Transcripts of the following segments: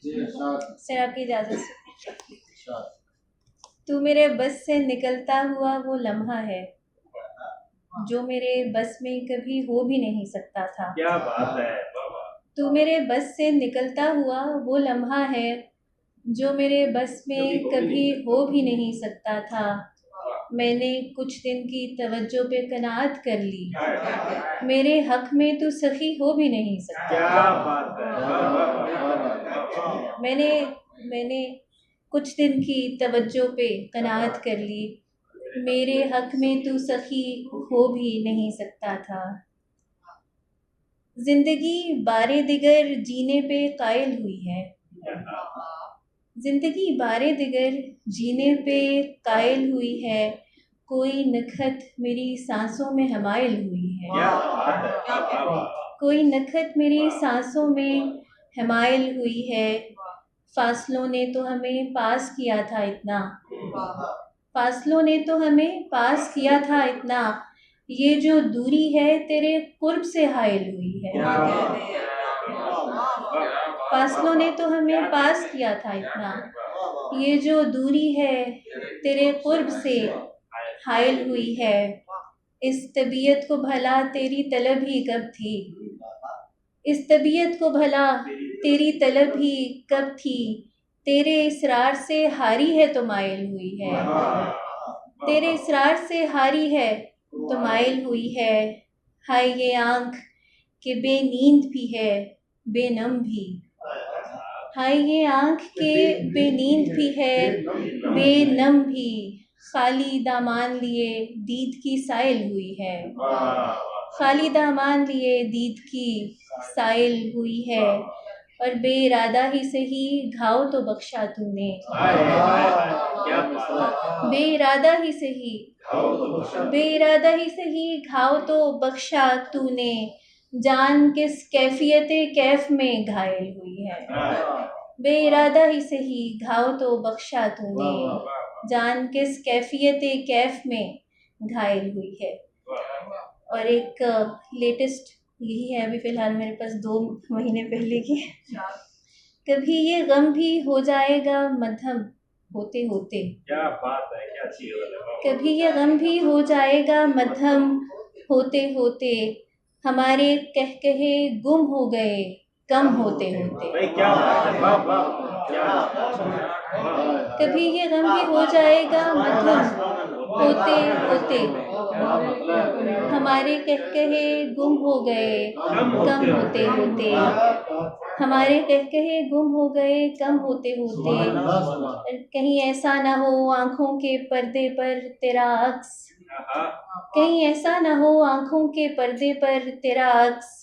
Sir आपकी इजाज़त से। तू मेरे बस से निकलता हुआ वो लम्हा है जो मेरे बस में कभी हो भी नहीं सकता था। क्या बात है। तू मेरे बस से निकलता हुआ वो लम्हा है जो मेरे बस में कभी हो भी नहीं सकता था। मैंने कुछ दिन की तवज्जो पे कनाअत कर ली, मेरे हक में तू सखी हो भी नहीं सकता। क्या बात है। मैंने कुछ दिन की तवज्जो पे कनाअत कर ली, मेरे हक में तू सखी हो भी नहीं सकता था। जिंदगी बारे दिगर जीने पे कायल हुई है, जिंदगी बारे दिगर जीने पे कायल हुई है, कोई नखत मेरी सांसों में हमायल हुई है। कोई नखत मेरी सांसों में हमायल हुई है, फासलों ने तो हमें पास किया था इतना, फासलों ने तो हमें पास किया था इतना, ये जो दूरी है तेरे कुर्ब से हायल हुई है। फासलों ने तो हमें पास किया था इतना, ये जो दूरी है तेरे कुर्ब से हायल हुई है। इस तबीयत को भला तेरी तलब ही कब थी, इस तबीयत को भला तेरी तलब ही कब थी, तेरे इसरार से हारी है तो मायल हुई है, तेरे इसरार से हारी है तो मायल हुई है। हाय ये आँख के बेनींद भी है बेनम भी, हाय ये आँख के बेनींद भी है बेनम भी, खाली दामान लिए दीद की साइल हुई है, खाली दामान लिए दीद की साइल हुई है, और बेइरादा ही सही घाव तो बख्शा तूने, बेइरादा ही सही, बेइरादा ही सही घाव तो बख्शा तूने, जान किस कैफियत कैफ में घायल हुई है। बेइरादा ही सही घाव तो बख्शा तूने, जान किस कैफियत कैफ में घायल हुई है। और एक लेटेस्ट यही है अभी फ़िलहाल मेरे पास 2 महीने पहले की। कभी ये गम भी हो जाएगा मध्यम होते होते, क्या बात है, क्या अच्छी है। कभी ये गम भी हो जाएगा मध्यम होते होते, हमारे कहकहे गुम हो गए कम होते होते। भाई क्या बात है, वाह वाह। कभी ये गम भी हो जाएगा मध्यम होते होते, हमारे कहकहे गुम हो गए कम होते होते, हमारे कहकहे गुम हो गए कम होते होते। कहीं ऐसा ना हो आँखों के पर्दे पर तेरा अक्स, कहीं ऐसा ना हो आँखों के पर्दे पर तेरा अक्स,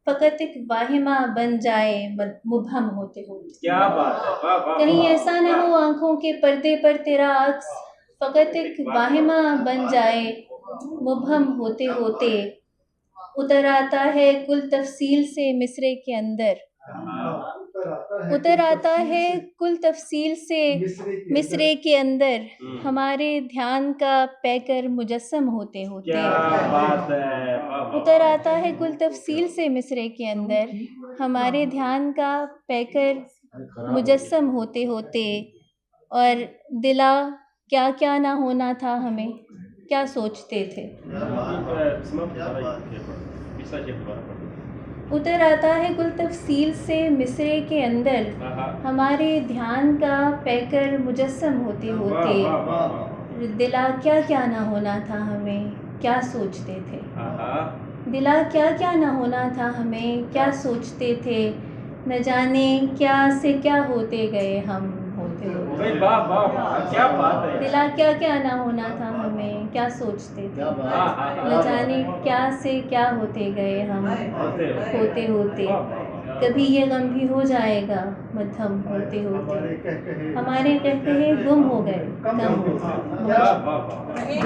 फ़कत एक वाहिमा बन जाए मुबहम होते होते। क्या बात है, वाह वाह। कहीं ऐसा ना हो आँखों के पर्दे पर तेरा अक्स, फ़कत एक वाहिमा बन जाए मुबहम होते होते। उतर आता है कुल तफसील से मिसरे के अंदर, उतर आता है कुल तफसील से मिसरे के अंदर, हमारे ध्यान का पैकर मुजस्सम होते होते। क्या बात है। उतर आता है कुल तफसील से मिसरे के अंदर, हमारे ध्यान का पैकर मुजस्सम होते होते। और दिला क्या क्या ना होना था हमें, क्या सोचते थे। उतर आता है कुल तफसील से मिसरे के अंदर, हमारे ध्यान का पैकर मुजस्सम होते होते। दिला क्या क्या ना होना था हमें, क्या सोचते थे। दिला क्या क्या ना होना था हमें, क्या सोचते थे। न जाने क्या से क्या होते गए हम होते होते। क्या बात है। दिला क्या क्या ना होना था हमें, क्या सोचते थे। न जाने क्या से क्या होते गए हम होते होते। कभी ये गम भी हो जाएगा मध्यम होते होते, हमारे कहकहे गुम हो गए कम होते।